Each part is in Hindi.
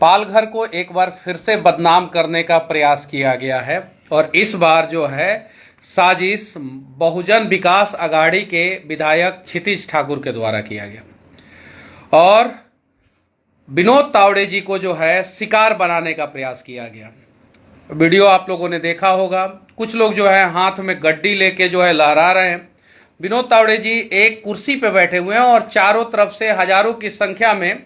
पालघर को एक बार फिर से बदनाम करने का प्रयास किया गया है और इस बार जो है साजिश बहुजन विकास अघाड़ी के विधायक क्षितिज ठाकुर के द्वारा किया गया और विनोद तावड़े जी को जो है शिकार बनाने का प्रयास किया गया। वीडियो आप लोगों ने देखा होगा, कुछ लोग जो है हाथ में गड्डी लेके जो है लहरा रहे हैं। विनोद तावड़े जी एक कुर्सी पे बैठे हुए हैं और चारों तरफ से हजारों की संख्या में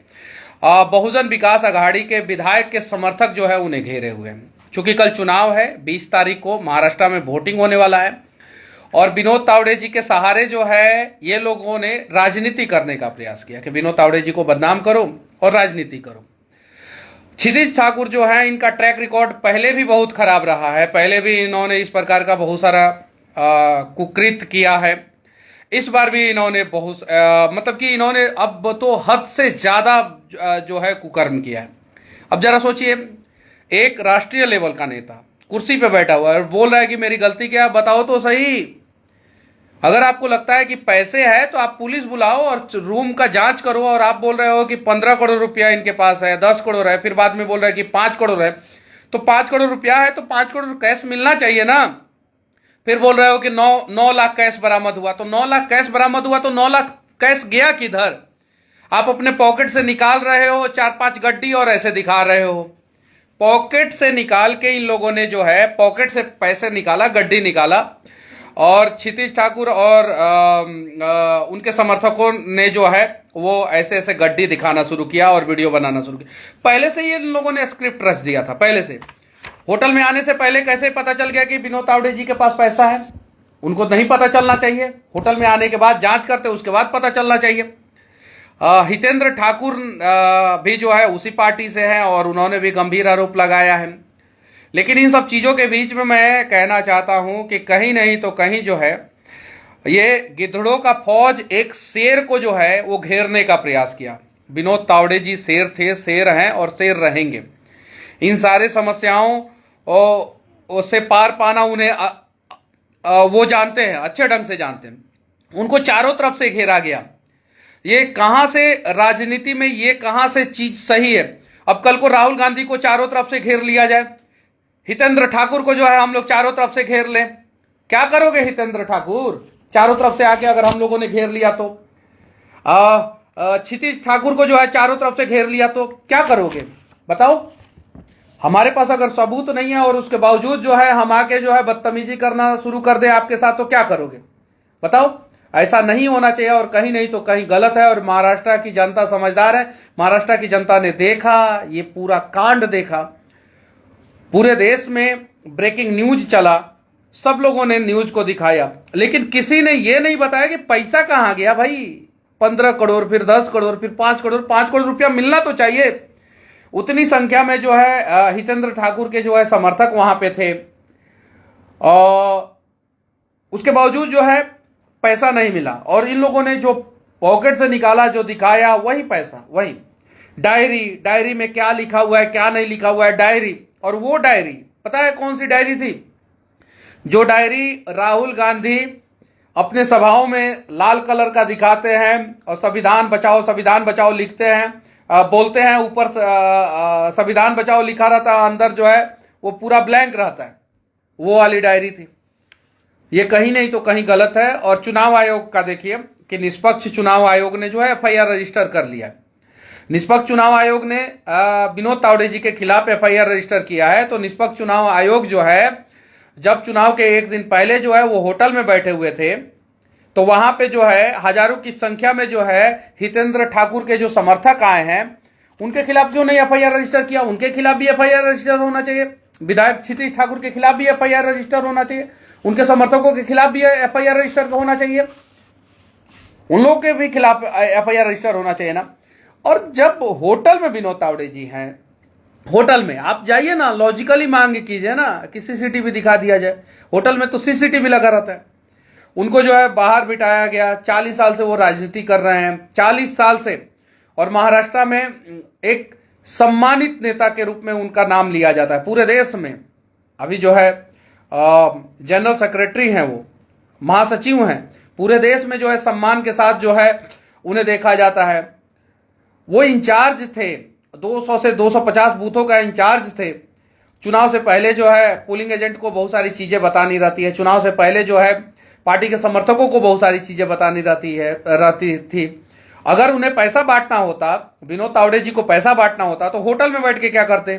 बहुजन विकास अघाड़ी के विधायक के समर्थक जो है उन्हें घेरे हुए हैं। चूंकि कल चुनाव है, 20 तारीख को महाराष्ट्र में वोटिंग होने वाला है और विनोद तावड़े जी के सहारे जो है ये लोगों ने राजनीति करने का प्रयास किया कि विनोद तावड़े जी को बदनाम करो और राजनीति करो। क्षितिज ठाकुर जो है, इनका ट्रैक रिकॉर्ड पहले भी बहुत खराब रहा है, पहले भी इन्होंने इस प्रकार का बहुत सारा कुकृत किया है। इस बार भी इन्होंने बहुत मतलब कि इन्होंने अब तो हद से ज्यादा जो है कुकर्म किया है। अब जरा सोचिए, एक राष्ट्रीय लेवल का नेता कुर्सी पे बैठा हुआ है और बोल रहा है कि मेरी गलती क्या है, बताओ तो सही। अगर आपको लगता है कि पैसे है तो आप पुलिस बुलाओ और रूम का जांच करो, और आप बोल रहे हो कि 15 करोड़ रुपया इनके पास है, 10 करोड़ है, फिर बाद में बोल रहे हैं कि 5 करोड़ है, तो 5 करोड़ रुपया है तो 5 करोड़ कैश मिलना चाहिए ना। फिर बोल रहे हो कि 9 लाख कैश बरामद हुआ, तो 9 लाख कैश बरामद हुआ तो 9 लाख कैश गया किधर? आप अपने पॉकेट से निकाल रहे हो 4-5 गड्डी और ऐसे दिखा रहे हो। पॉकेट से निकाल के इन लोगों ने जो है पॉकेट से पैसे निकाला, गड्डी निकाला, और क्षितिज ठाकुर और उनके समर्थकों ने जो है वो ऐसे ऐसे गड्डी दिखाना शुरू किया और वीडियो बनाना शुरू किया। पहले से ही इन लोगों ने स्क्रिप्ट रच दिया था। पहले से होटल में आने से पहले कैसे पता चल गया कि विनोद तावड़े जी के पास पैसा है? उनको नहीं पता चलना चाहिए, होटल में आने के बाद जांच करते उसके बाद पता चलना चाहिए। हितेंद्र ठाकुर भी जो है उसी पार्टी से हैं और उन्होंने भी गंभीर आरोप लगाया है। लेकिन इन सब चीजों के बीच में मैं कहना चाहता हूं कि कहीं नहीं तो कहीं जो है ये गिद्धड़ों का फौज एक शेर को जो है वो घेरने का प्रयास किया। विनोद तावड़े जी शेर थे, शेर हैं और शेर रहेंगे। इन सारे समस्याओं से पार पाना उन्हें वो जानते हैं, अच्छे ढंग से जानते हैं। उनको चारों तरफ से घेरा गया। ये कहां से राजनीति में ये कहां से चीज सही है? अब कल को राहुल गांधी को चारों तरफ से घेर लिया जाए, हितेंद्र ठाकुर को जो है हम लोग चारों तरफ से घेर लें, क्या करोगे हितेंद्र ठाकुर? चारों तरफ से आके अगर हम लोगों ने घेर लिया तो क्षितिज ठाकुर को जो है चारों तरफ से घेर लिया तो क्या करोगे बताओ? हमारे पास अगर सबूत नहीं है और उसके बावजूद जो है हम आके जो है बदतमीजी करना शुरू कर दे आपके साथ, तो क्या करोगे बताओ? ऐसा नहीं होना चाहिए और कहीं नहीं तो कहीं गलत है। और महाराष्ट्र की जनता समझदार है। महाराष्ट्र की जनता ने देखा, ये पूरा कांड देखा, पूरे देश में ब्रेकिंग न्यूज चला, सब लोगों ने न्यूज को दिखाया, लेकिन किसी ने यह नहीं बताया कि पैसा कहां गया भाई। 15 करोड़, फिर 10 करोड़, फिर 5 करोड़, 5 करोड़ रुपया मिलना तो चाहिए। उतनी संख्या में जो है हितेंद्र ठाकुर के जो है समर्थक वहां पे थे और उसके बावजूद जो है पैसा नहीं मिला। और इन लोगों ने जो पॉकेट से निकाला, जो दिखाया, वही पैसा, वही डायरी में क्या लिखा हुआ है क्या नहीं लिखा हुआ है, डायरी। और वो डायरी पता है कौन सी डायरी थी? जो डायरी राहुल गांधी अपने सभाओं में लाल कलर का दिखाते हैं और संविधान बचाओ लिखते हैं, बोलते हैं, ऊपर संविधान बचाओ लिखा रहता है, अंदर जो है वो पूरा ब्लैंक रहता है, वो वाली डायरी थी। ये कहीं नहीं तो कहीं गलत है। और चुनाव आयोग का देखिए कि निष्पक्ष चुनाव आयोग ने जो है FIR रजिस्टर कर लिया है। निष्पक्ष चुनाव आयोग ने विनोद तावड़े जी के खिलाफ FIR रजिस्टर किया है। तो निष्पक्ष चुनाव आयोग जो है जब चुनाव के एक दिन पहले जो है वो होटल में बैठे हुए थे, तो वहां पे जो है हजारों की संख्या में जो है हितेंद्र ठाकुर के जो समर्थक आए हैं, उनके खिलाफ क्यों नहीं FIR रजिस्टर किया? उनके खिलाफ भी FIR रजिस्टर होना चाहिए। विधायक क्षितिज ठाकुर के खिलाफ भी FIR रजिस्टर होना चाहिए। उनके समर्थकों के खिलाफ भी FIR रजिस्टर होना चाहिए। उन लोगों के भी खिलाफ FIR रजिस्टर होना चाहिए ना। और जब होटल में विनोद तावड़े जी हैं, होटल में आप जाइए ना, लॉजिकली मांग कीजिए ना कि CCTV दिखा दिया जाए। होटल में तो CCTV लगा रहता है। उनको जो है बाहर बिठाया गया। 40 साल से वो राजनीति कर रहे हैं, 40 साल से, और महाराष्ट्र में एक सम्मानित नेता के रूप में उनका नाम लिया जाता है पूरे देश में। अभी जो है जनरल सेक्रेटरी हैं, वो महासचिव हैं, पूरे देश में जो है सम्मान के साथ जो है उन्हें देखा जाता है। वो इंचार्ज थे 200 से 250 बूथों का इंचार्ज थे। चुनाव से पहले जो है पोलिंग एजेंट को बहुत सारी चीजें बतानी रहती है, चुनाव से पहले जो है पार्टी के समर्थकों को बहुत सारी चीजें बतानी रहती थी। अगर उन्हें पैसा बांटना होता, विनोद तावड़े जी को पैसा बांटना होता, तो होटल में बैठ के क्या करते?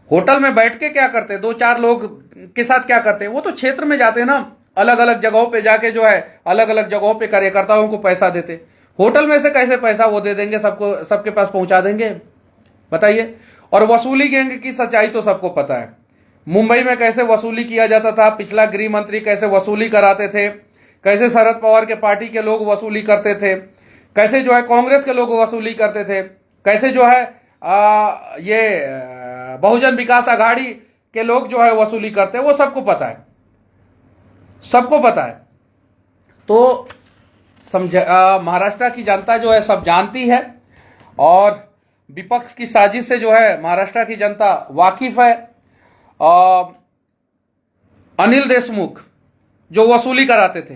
होटल में बैठ के क्या करते? 2-4 लोग के साथ क्या करते? वो तो क्षेत्र में जाते ना, अलग अलग जगहों पे जाके जो है अलग अलग जगहों पे कार्यकर्ताओं को पैसा देते। होटल में से कैसे पैसा वो दे देंगे, सबको सबके पास पहुंचा देंगे? बताइए। और वसूली गैंग की सच्चाई तो सबको पता है। मुंबई में कैसे वसूली किया जाता था, पिछला गृह मंत्री कैसे वसूली कराते थे, कैसे शरद पवार के पार्टी के लोग वसूली करते थे, कैसे जो है कांग्रेस के लोग वसूली करते थे, कैसे जो है ये बहुजन विकास आघाड़ी के लोग जो है वसूली करते हैं, वो सबको पता है, सबको पता है। तो महाराष्ट्र की जनता जो है सब जानती है और विपक्ष की साजिश से जो है महाराष्ट्र की जनता वाकिफ है। अनिल देशमुख जो वसूली कराते थे,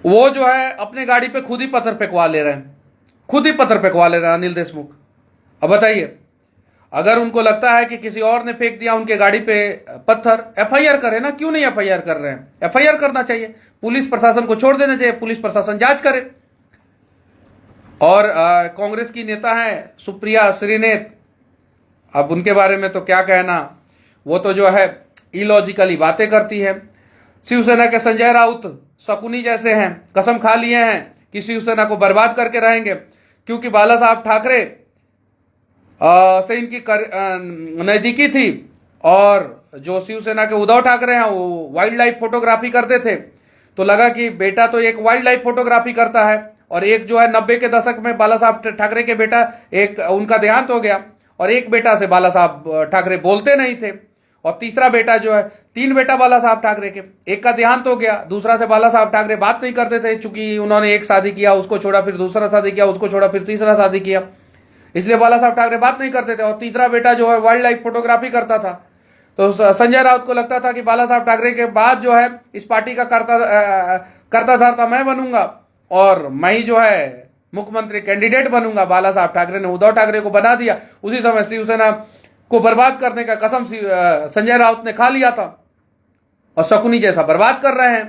वो जो है अपने गाड़ी पे खुद ही पत्थर फेंकवा ले रहे हैं, खुद ही पत्थर फेंकवा ले रहे हैं अनिल देशमुख। अब बताइए, अगर उनको लगता है कि किसी और ने फेंक दिया उनके गाड़ी पे पत्थर, एफआईआर करें ना, क्यों नहीं एफआईआर कर रहे हैं? एफआईआर करना चाहिए, पुलिस प्रशासन को छोड़ देना चाहिए, पुलिस प्रशासन जांच करे। और कांग्रेस की नेता है सुप्रिया श्रीनेत, अब उनके बारे में तो क्या कहना, वो तो जो है इलॉजिकली बातें करती है। शिवसेना के संजय राउत शकुनी जैसे हैं, कसम खा लिए हैं कि शिवसेना को बर्बाद करके रहेंगे, क्योंकि बाला साहब ठाकरे से इनकी नजदीकी थी और जो शिवसेना के उद्धव ठाकरे हैं वो वाइल्ड लाइफ फोटोग्राफी करते थे। तो लगा कि बेटा तो एक वाइल्ड लाइफ फोटोग्राफी करता है और एक जो है 90 के दशक में बाला साहब ठाकरे के बेटा, एक उनका देहांत हो गया और एक बेटा से बाला साहब ठाकरे बोलते नहीं थे, और तीसरा बेटा जो है, 3 बेटा बाला साहब ठाकरे के, एक का देहांत हो गया, दूसरा से बाला साहब ठाकरे बात नहीं करते थे, चूंकि उन्होंने एक शादी किया, उसको छोड़ा, फिर दूसरा शादी किया, उसको छोड़ा, फिर तीसरा शादी किया, इसलिए बाला साहब ठाकरे बात नहीं करते थे। और तीसरा बेटा जो है वाइल्ड लाइफ फोटोग्राफी करता था। तो संजय राउत को लगता था कि बाला साहब ठाकरे के बाद जो है इस पार्टी का करता धरता मैं बनूंगा और मैं ही जो है मुख्यमंत्री कैंडिडेट बनूंगा। बाला साहब ठाकरे ने उद्धव ठाकरे को बना दिया। उसी समय शिवसेना को बर्बाद करने का कसम संजय राउत ने खा लिया था और शकुनी जैसा बर्बाद कर रहे हैं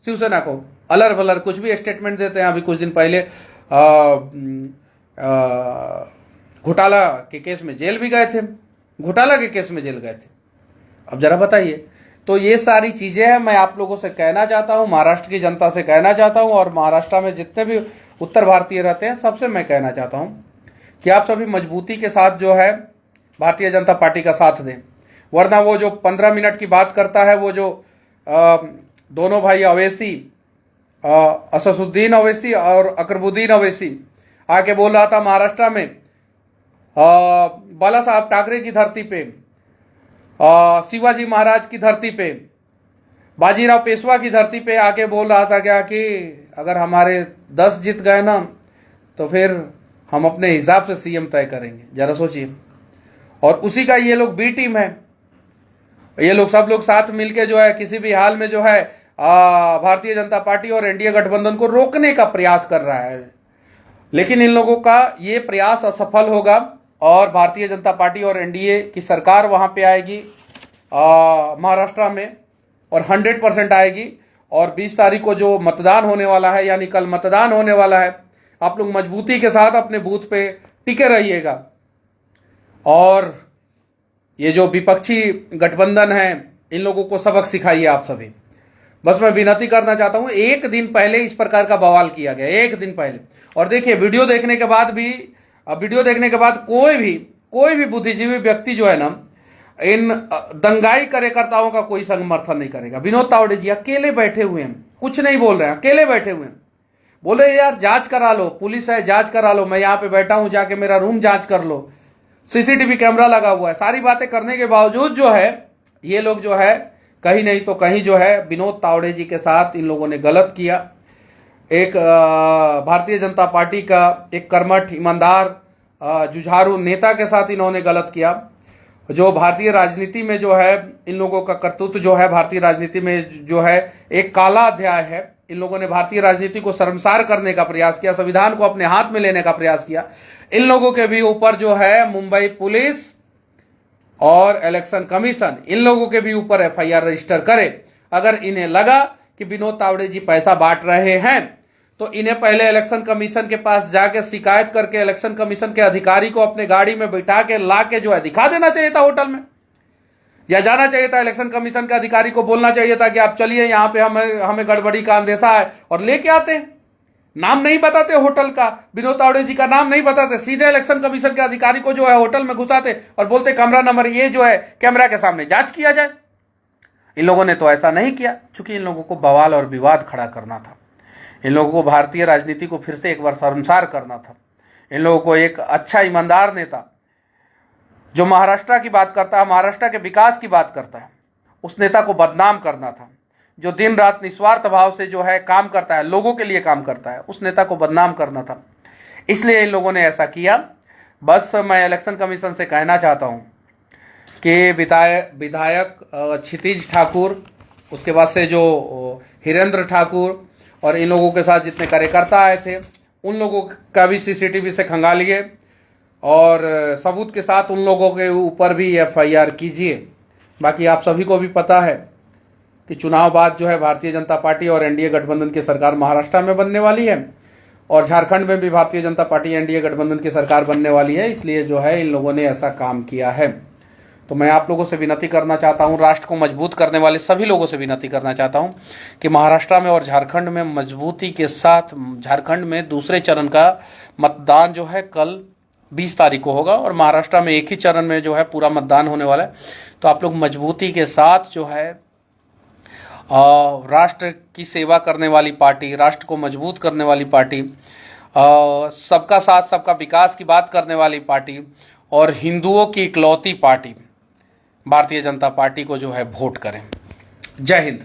शिवसेना को। अलर बलर कुछ भी स्टेटमेंट देते हैं। अभी कुछ दिन पहले घोटाला के केस में जेल भी गए थे, घोटाला के केस में जेल गए थे। अब जरा बताइए, तो ये सारी चीजें हैं। मैं आप लोगों से कहना चाहता हूं, महाराष्ट्र की जनता से कहना चाहता हूं और महाराष्ट्र में जितने भी उत्तर भारतीय रहते हैं सबसे मैं कहना चाहता हूं कि आप सभी मजबूती के साथ जो है भारतीय जनता पार्टी का साथ दें, वरना वो जो 15 मिनट की बात करता है, वो जो दोनों भाई अवैसी, असदुद्दीन अवैसी और अकबरुद्दीन अवैसी आके बोल रहा था महाराष्ट्र में बाला साहब ठाकरे की धरती पे, शिवाजी महाराज की धरती पे, बाजीराव पेशवा की धरती पे आके बोल रहा था क्या कि अगर हमारे 10 जीत गए ना तो फिर हम अपने हिसाब से सीएम तय करेंगे। जरा सोचिए। और उसी का ये लोग बी टीम है। ये लोग सब लोग साथ मिलके जो है किसी भी हाल में जो है भारतीय जनता पार्टी और एनडीए गठबंधन को रोकने का प्रयास कर रहा है। लेकिन इन लोगों का ये प्रयास असफल होगा और भारतीय जनता पार्टी और एनडीए की सरकार वहां पे आएगी महाराष्ट्र में, और 100% आएगी। और 20 तारीख को जो मतदान होने वाला है, यानी कल मतदान होने वाला है, आप लोग मजबूती के साथ अपने बूथ पे टिके रहिएगा। और ये जो विपक्षी गठबंधन है, इन लोगों को सबक सिखाइए आप सभी। बस मैं विनती करना चाहता हूं, एक दिन पहले इस प्रकार का बवाल किया गया, एक दिन पहले। और देखिए, वीडियो देखने के बाद कोई भी बुद्धिजीवी व्यक्ति जो है ना, इन दंगाई कार्यकर्ताओं का कोई समर्थन नहीं करेगा। विनोद तावड़े जी अकेले बैठे हुए हैं, कुछ नहीं बोल रहे हैं, अकेले बैठे हुए हैं। बोले यार जांच करा लो, पुलिस है जांच करा लो, मैं यहाँ पे बैठा हूं, जाके मेरा रूम जांच कर लो, सीसीटीवी कैमरा लगा हुआ है। सारी बातें करने के बावजूद जो है ये लोग जो है कहीं नहीं तो कहीं जो है विनोद तावड़े जी के साथ इन लोगों ने गलत किया। एक भारतीय जनता पार्टी का एक कर्मठ, ईमानदार, जुझारू नेता के साथ इन्होंने गलत किया। जो भारतीय राजनीति में जो है इन लोगों का करतूत जो है, भारतीय राजनीति में जो है एक काला अध्याय है। इन लोगों ने भारतीय राजनीति को शर्मसार करने का प्रयास किया, संविधान को अपने हाथ में लेने का प्रयास किया। इन लोगों के भी ऊपर जो है मुंबई पुलिस और इलेक्शन कमीशन इन लोगों के भी ऊपर एफआईआर रजिस्टर करे। अगर इन्हें लगा कि विनोद तावड़े जी पैसा बांट रहे हैं तो इन्हें पहले इलेक्शन कमीशन के पास जाके शिकायत करके इलेक्शन कमीशन के अधिकारी को अपने गाड़ी में बैठा के ला के जो है दिखा देना चाहिए था होटल में, या जाना चाहिए था इलेक्शन कमीशन के अधिकारी को बोलना चाहिए था कि आप चलिए यहाँ पे हमें गड़बड़ी का अंदेशा है, और लेके आते। नाम नहीं बताते होटल का, विनोद तावड़े जी का नाम नहीं बताते, सीधे इलेक्शन कमीशन के अधिकारी को जो है होटल में घुसाते और बोलते कमरा नंबर ये जो है कैमरा के सामने जांच किया जाए। इन लोगों ने तो ऐसा नहीं किया, क्योंकि इन लोगों को बवाल और विवाद खड़ा करना था। इन लोगों को भारतीय राजनीति को फिर से एक बार शर्मसार करना था। इन लोगों को एक अच्छा ईमानदार नेता जो महाराष्ट्र की बात करता है, महाराष्ट्र के विकास की बात करता है, उस नेता को बदनाम करना था। जो दिन रात निस्वार्थ भाव से जो है काम करता है, लोगों के लिए काम करता है, उस नेता को बदनाम करना था। इसलिए इन लोगों ने ऐसा किया। बस मैं इलेक्शन कमीशन से कहना चाहता हूं कि विधायक क्षितिज ठाकुर, उसके बाद से जो हिरेंद्र ठाकुर और इन लोगों के साथ जितने कार्यकर्ता आए थे, उन लोगों का भी सीसीटीवी से खंगालिए और सबूत के साथ उन लोगों के ऊपर भी एफआईआर कीजिए। बाकी आप सभी को भी पता है कि चुनाव बाद जो है भारतीय जनता पार्टी और एनडीए गठबंधन की सरकार महाराष्ट्र में बनने वाली है, और झारखंड में भी भारतीय जनता पार्टी एनडीए गठबंधन की सरकार बनने वाली है। इसलिए जो है इन लोगों ने ऐसा काम किया है। तो मैं आप लोगों से विनती करना चाहता हूं, राष्ट्र को मजबूत करने वाले सभी लोगों से विनती करना चाहता हूं कि महाराष्ट्र में और झारखंड में मजबूती के साथ, झारखंड में दूसरे चरण का मतदान जो है कल 20 तारीख को होगा, और महाराष्ट्र में एक ही चरण में जो है पूरा मतदान होने वाला है। तो आप लोग मजबूती के साथ जो है राष्ट्र की सेवा करने वाली पार्टी, राष्ट्र को मजबूत करने वाली पार्टी, सबका साथ सबका विकास की बात करने वाली पार्टी और हिंदुओं की इकलौती पार्टी भारतीय जनता पार्टी को जो है वोट करें। जय हिंद।